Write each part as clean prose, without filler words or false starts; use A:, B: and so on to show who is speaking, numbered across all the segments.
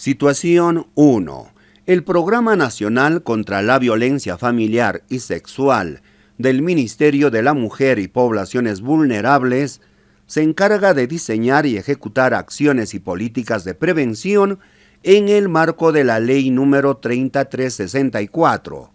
A: Situación 1. El Programa Nacional contra la Violencia Familiar y Sexual del Ministerio de la Mujer y Poblaciones Vulnerables se encarga de diseñar y ejecutar acciones y políticas de prevención en el marco de la Ley número 3364,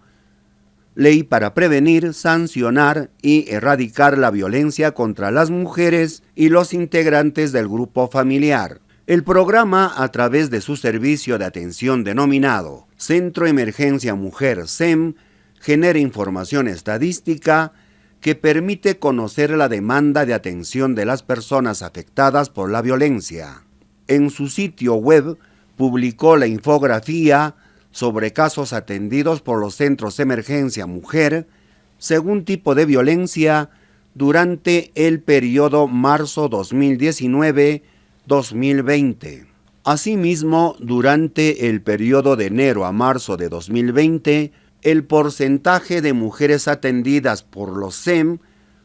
A: Ley para prevenir, sancionar y erradicar la violencia contra las mujeres y los integrantes del grupo familiar. El programa, a través de su servicio de atención denominado Centro Emergencia Mujer CEM, genera información estadística que permite conocer la demanda de atención de las personas afectadas por la violencia. En su sitio web publicó la infografía sobre casos atendidos por los centros Emergencia Mujer según tipo de violencia durante el periodo marzo 2019-2020. Asimismo, durante el periodo de enero a marzo de 2020, el porcentaje de mujeres atendidas por los CEM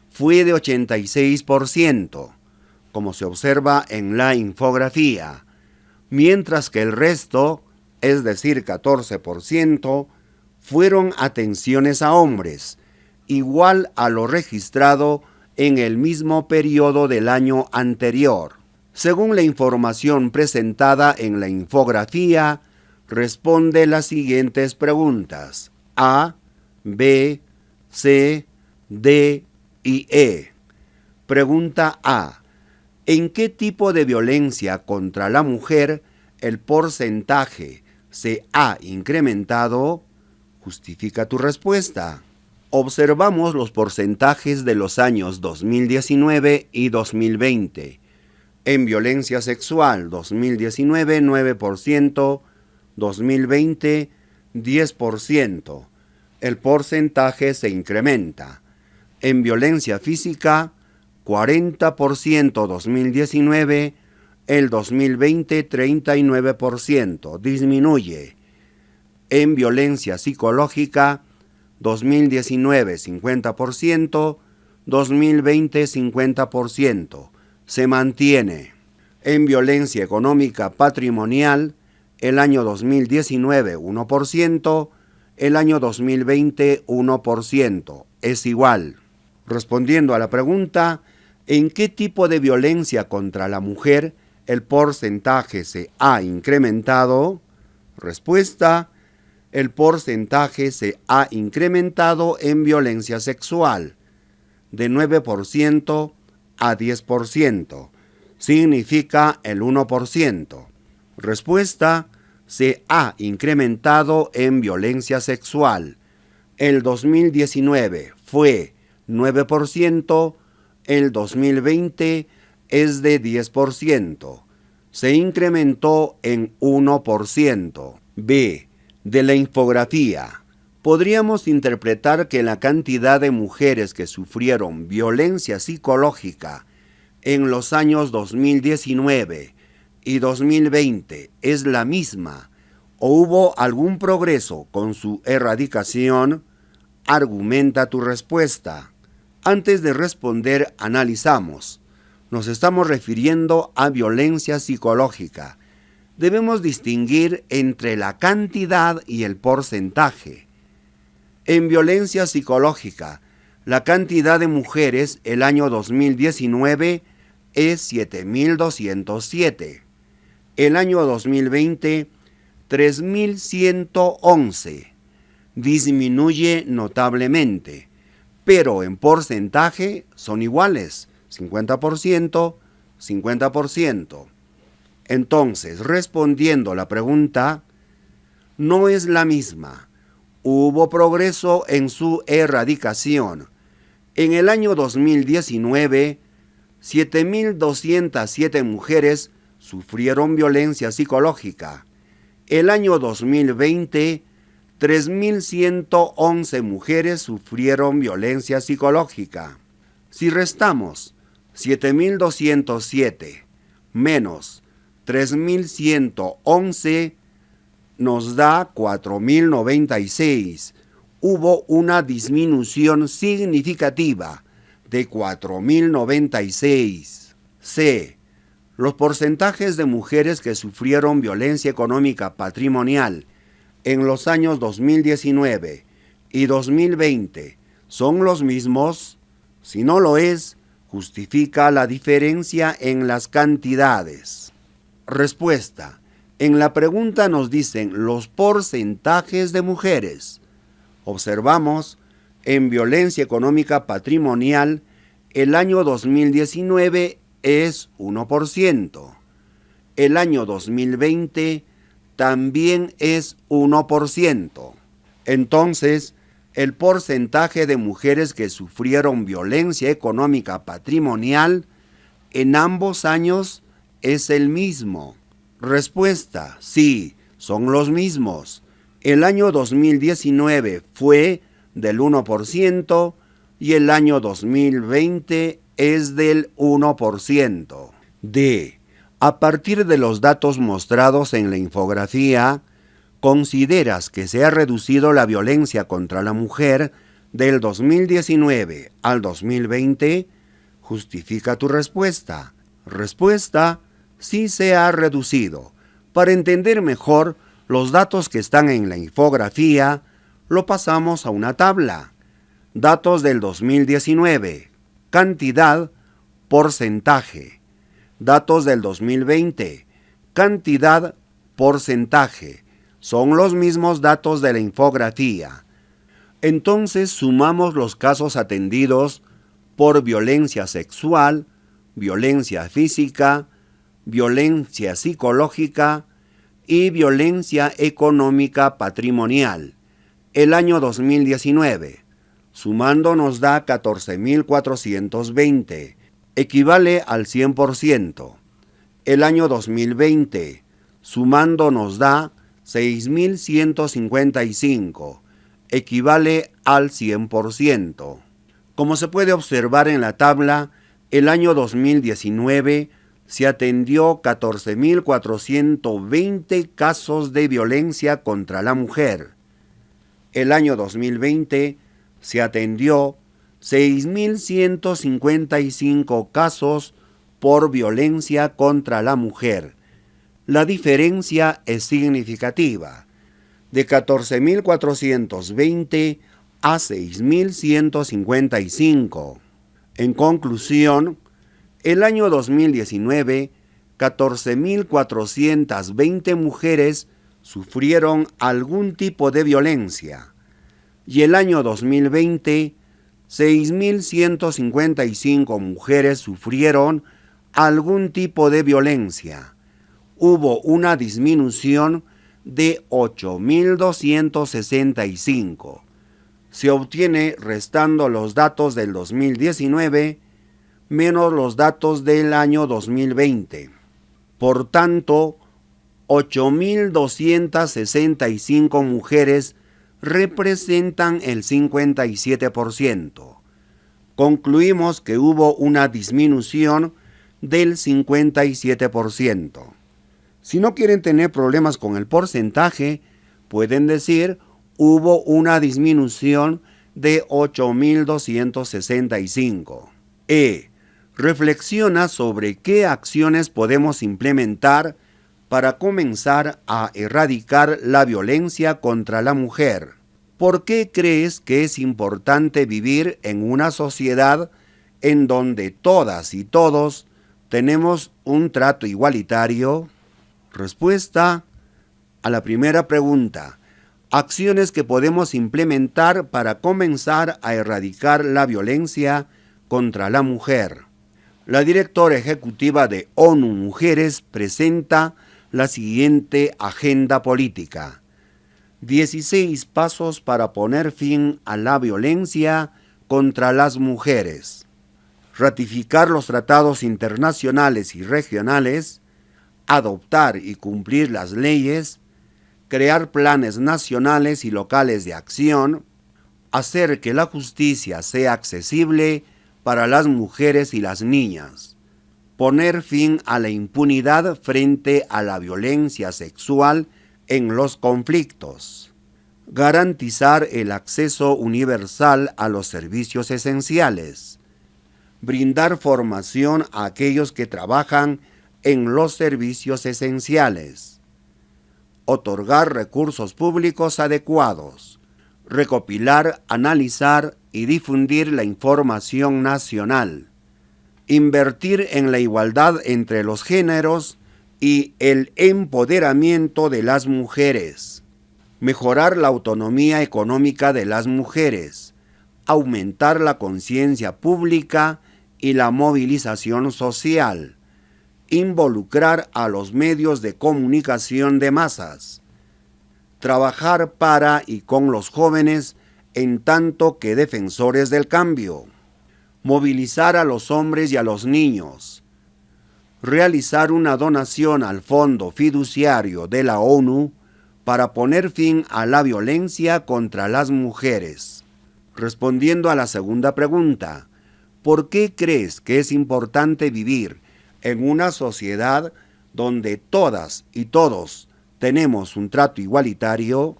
A: fue de 86%, como se observa en la infografía, mientras que el resto, es decir, 14%, fueron atenciones a hombres, igual a lo registrado en el mismo periodo del año anterior. Según la información presentada en la infografía, responde las siguientes preguntas: A, B, C, D y E. Pregunta A. ¿En qué tipo de violencia contra la mujer el porcentaje se ha incrementado? Justifica tu respuesta. Observamos los porcentajes de los años 2019 y 2020. En violencia sexual, 2019, 9%, 2020, 10%. El porcentaje se incrementa. En violencia física, 40% 2019, el 2020 39%, disminuye. En violencia psicológica, 2019 50%, 2020 50%, se mantiene. En violencia económica patrimonial, el año 2019 1%, el año 2020 1%, es igual. Respondiendo a la pregunta, ¿en qué tipo de violencia contra la mujer el porcentaje se ha incrementado? Respuesta: el porcentaje se ha incrementado en violencia sexual, de 9% a 10%, significa el 1%. Respuesta: se ha incrementado en violencia sexual. El 2019 fue 9%, el 2020 es de 10%. Se incrementó en 1%. B. De la infografía, podríamos interpretar que la cantidad de mujeres que sufrieron violencia psicológica en los años 2019 y 2020 es la misma, o hubo algún progreso con su erradicación. Argumenta tu respuesta. Antes de responder, analizamos. Nos estamos refiriendo a violencia psicológica. Debemos distinguir entre la cantidad y el porcentaje. En violencia psicológica, la cantidad de mujeres el año 2019 es 7.207. El año 2020, 3.111. Disminuye notablemente, pero en porcentaje son iguales, 50%, 50%. Entonces, respondiendo la pregunta, no es la misma. Hubo progreso en su erradicación. En el año 2019, 7.207 mujeres sufrieron violencia psicológica. El año 2020, 3.111 mujeres sufrieron violencia psicológica. Si restamos 7.207 menos 3.111, nos da 4.096. Hubo una disminución significativa de 4.096. C. Los porcentajes de mujeres que sufrieron violencia económica patrimonial en los años 2019 y 2020 son los mismos. Si no lo es, justifica la diferencia en las cantidades. Respuesta. En la pregunta nos dicen los porcentajes de mujeres. Observamos, en violencia económica patrimonial, el año 2019 es 1%. El año 2020 también es 1%. Entonces, el porcentaje de mujeres que sufrieron violencia económica patrimonial en ambos años es el mismo. Respuesta: sí, son los mismos. El año 2019 fue del 1% y el año 2020 es del 1%. D. A partir de los datos mostrados en la infografía, ¿consideras que se ha reducido la violencia contra la mujer del 2019 al 2020? Justifica tu respuesta. Respuesta: sí se ha reducido. Para entender mejor los datos que están en la infografía, lo pasamos a una tabla. Datos del 2019. Cantidad, porcentaje. Datos del 2020. Cantidad, porcentaje. Son los mismos datos de la infografía. Entonces sumamos los casos atendidos por violencia sexual, violencia física, violencia psicológica y violencia económica patrimonial. El año 2019, sumando nos da 14.420, equivale al 100%. El año 2020, sumando nos da 6.155, equivale al 100%. Como se puede observar en la tabla, el año 2019 se atendió 14.420 casos de violencia contra la mujer. El año 2020 se atendió 6.155 casos por violencia contra la mujer. La diferencia es significativa, de 14.420 a 6.155. En conclusión, el año 2019, 14.420 mujeres sufrieron algún tipo de violencia, y el año 2020, 6.155 mujeres sufrieron algún tipo de violencia. Hubo una disminución de 8.265. Se obtiene restando los datos del 2019 menos los datos del año 2020. Por tanto, 8.265 mujeres representan el 57%. Concluimos que hubo una disminución del 57%. Si no quieren tener problemas con el porcentaje, pueden decir hubo una disminución de 8.265. Reflexiona sobre qué acciones podemos implementar para comenzar a erradicar la violencia contra la mujer. ¿Por qué crees que es importante vivir en una sociedad en donde todas y todos tenemos un trato igualitario? Respuesta a la primera pregunta. Acciones que podemos implementar para comenzar a erradicar la violencia contra la mujer. La directora ejecutiva de ONU Mujeres presenta la siguiente agenda política. 16 pasos para poner fin a la violencia contra las mujeres. Ratificar los tratados internacionales y regionales, adoptar y cumplir las leyes, crear planes nacionales y locales de acción, hacer que la justicia sea accesible para las mujeres y las niñas, poner fin a la impunidad frente a la violencia sexual en los conflictos, garantizar el acceso universal a los servicios esenciales, brindar formación a aquellos que trabajan en los servicios esenciales. Otorgar recursos públicos adecuados. Recopilar, analizar y difundir la información nacional. Invertir en la igualdad entre los géneros y el empoderamiento de las mujeres. Mejorar la autonomía económica de las mujeres. Aumentar la conciencia pública y la movilización social. Involucrar a los medios de comunicación de masas. Trabajar para y con los jóvenes en tanto que defensores del cambio. Movilizar a los hombres y a los niños. Realizar una donación al Fondo Fiduciario de la ONU para poner fin a la violencia contra las mujeres. Respondiendo a la segunda pregunta, ¿por qué crees que es importante vivir en una sociedad donde todas y todos tenemos un trato igualitario?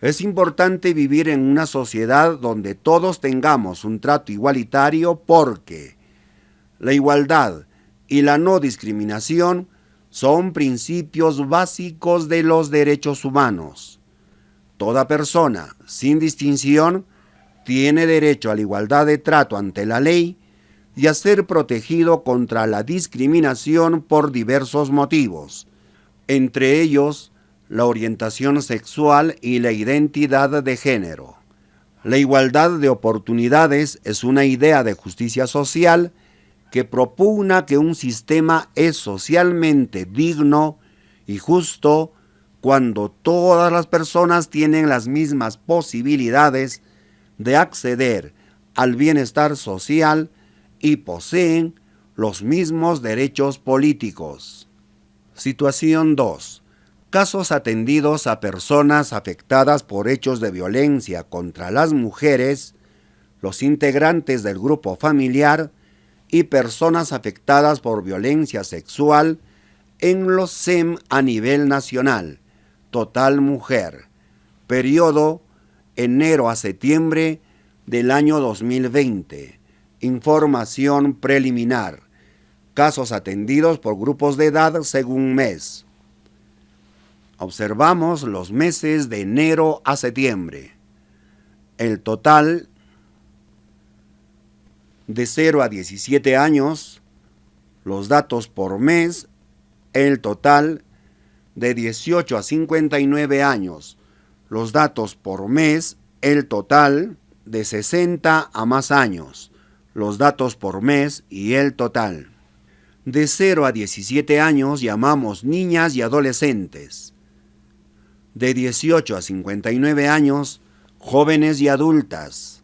A: Es importante vivir en una sociedad donde todos tengamos un trato igualitario porque la igualdad y la no discriminación son principios básicos de los derechos humanos. Toda persona, sin distinción, tiene derecho a la igualdad de trato ante la ley y a ser protegido contra la discriminación por diversos motivos, entre ellos la orientación sexual y la identidad de género. La igualdad de oportunidades es una idea de justicia social que propugna que un sistema es socialmente digno y justo cuando todas las personas tienen las mismas posibilidades de acceder al bienestar social y poseen los mismos derechos políticos. Situación 2. Casos atendidos a personas afectadas por hechos de violencia contra las mujeres, los integrantes del grupo familiar y personas afectadas por violencia sexual en los SEM a nivel nacional. Total mujer. Periodo enero a septiembre del año 2020. Información preliminar. Casos atendidos por grupos de edad según mes. Observamos los meses de enero a septiembre. El total de 0 a 17 años, los datos por mes, el total de 18 a 59 años, los datos por mes, el total de 60 a más años, los datos por mes y el total. De 0 a 17 años llamamos niñas y adolescentes. De 18 a 59 años, jóvenes y adultas.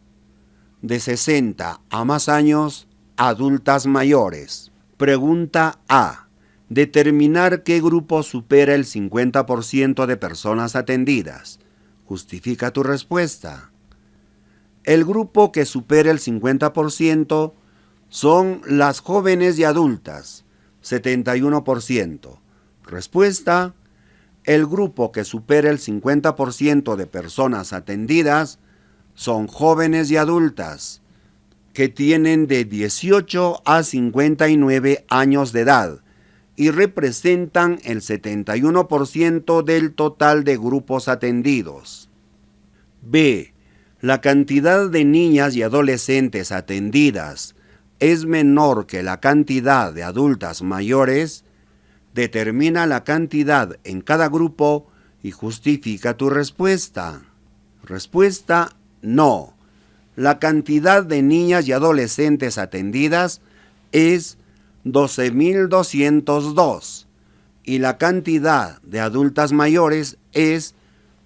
A: De 60 a más años, adultas mayores. Pregunta A. Determinar qué grupo supera el 50% de personas atendidas. Justifica tu respuesta. El grupo que supera el 50% son las jóvenes y adultas, 71%. Respuesta. El grupo que supera el 50% de personas atendidas son jóvenes y adultas que tienen de 18 a 59 años de edad y representan el 71% del total de grupos atendidos. B. La cantidad de niñas y adolescentes atendidas es menor que la cantidad de adultas mayores. Determina la cantidad en cada grupo y justifica tu respuesta. Respuesta: no. La cantidad de niñas y adolescentes atendidas es 12.202 y la cantidad de adultas mayores es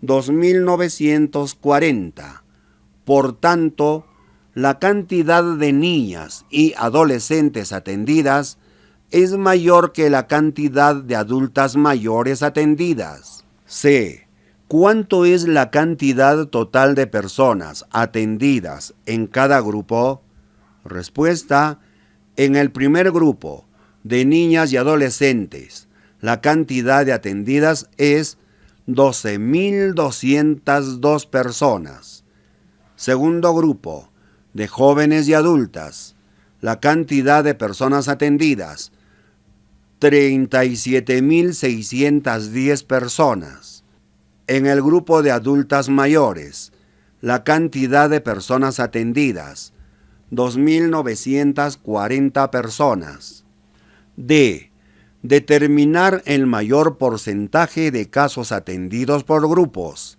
A: 2.940. Por tanto, la cantidad de niñas y adolescentes atendidas es mayor que la cantidad de adultas mayores atendidas. C. ¿Cuánto es la cantidad total de personas atendidas en cada grupo? Respuesta: en el primer grupo, de niñas y adolescentes, la cantidad de atendidas es 12.202 personas. Segundo grupo, de jóvenes y adultas, la cantidad de personas atendidas, 37.610 personas. En el grupo de adultas mayores, la cantidad de personas atendidas, 2.940 personas. D. Determinar el mayor porcentaje de casos atendidos por grupos.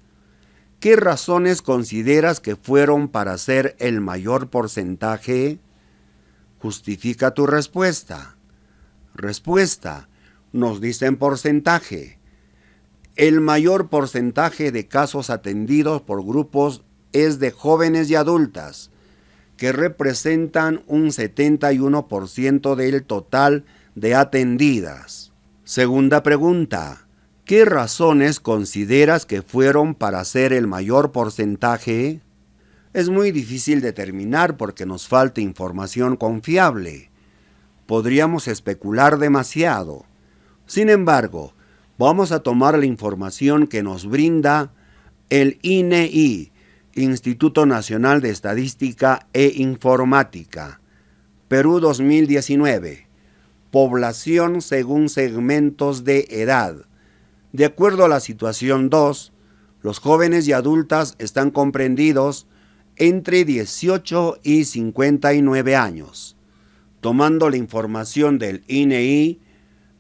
A: ¿Qué razones consideras que fueron para ser el mayor porcentaje? Justifica tu respuesta. Respuesta. Nos dicen porcentaje. El mayor porcentaje de casos atendidos por grupos es de jóvenes y adultas, que representan un 71% del total de atendidas. Segunda pregunta. ¿Qué razones consideras que fueron para ser el mayor porcentaje? Es muy difícil determinar porque nos falta información confiable. Podríamos especular demasiado. Sin embargo, vamos a tomar la información que nos brinda el INEI, Instituto Nacional de Estadística e Informática. Perú 2019. Población según segmentos de edad. De acuerdo a la situación 2, los jóvenes y adultas están comprendidos entre 18 y 59 años. Tomando la información del INEI,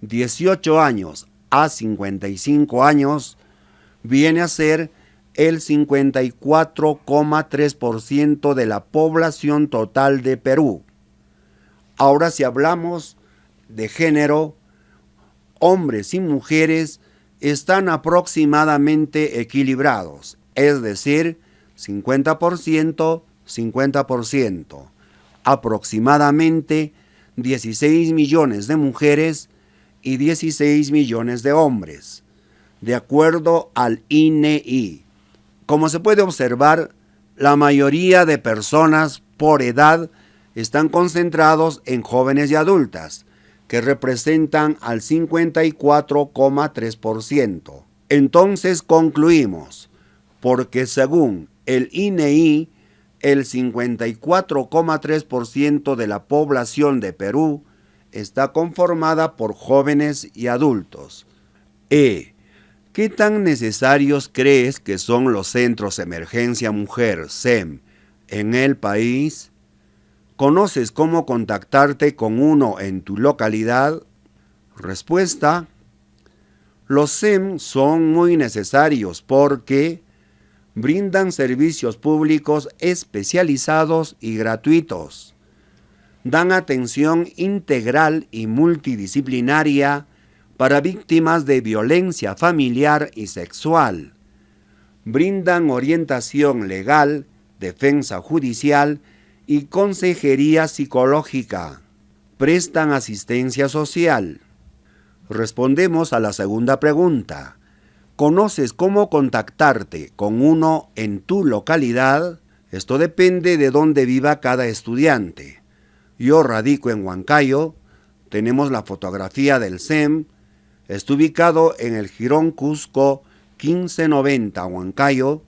A: 18 años a 55 años viene a ser el 54,3% de la población total de Perú. Ahora, si hablamos de género, hombres y mujeres están aproximadamente equilibrados, es decir, 50%, 50%. Aproximadamente 16 millones de mujeres y 16 millones de hombres, de acuerdo al INEI. Como se puede observar, la mayoría de personas por edad están concentrados en jóvenes y adultas, que representan al 54,3%. Entonces concluimos, porque según el INEI, el 54,3% de la población de Perú está conformada por jóvenes y adultos. ¿Qué tan necesarios crees que son los centros Emergencia Mujer, CEM, en el país? ¿Conoces cómo contactarte con uno en tu localidad? Respuesta. Los CEM son muy necesarios porque brindan servicios públicos especializados y gratuitos. Dan atención integral y multidisciplinaria para víctimas de violencia familiar y sexual. Brindan orientación legal, defensa judicial y consejería psicológica. Prestan asistencia social. Respondemos a la segunda pregunta. ¿Conoces cómo contactarte con uno en tu localidad? Esto depende de dónde viva cada estudiante. Yo radico en Huancayo, tenemos la fotografía del CEM, está ubicado en el Jirón Cusco 1590 Huancayo,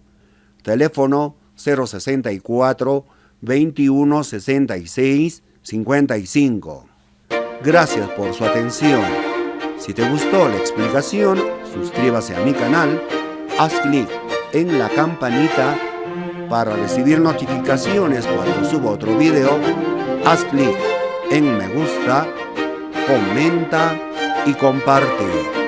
A: teléfono 064 21 66 55. Gracias por su atención. Si te gustó la explicación, suscríbase a mi canal, haz clic en la campanita para recibir notificaciones cuando suba otro video, haz clic en me gusta, comenta y comparte.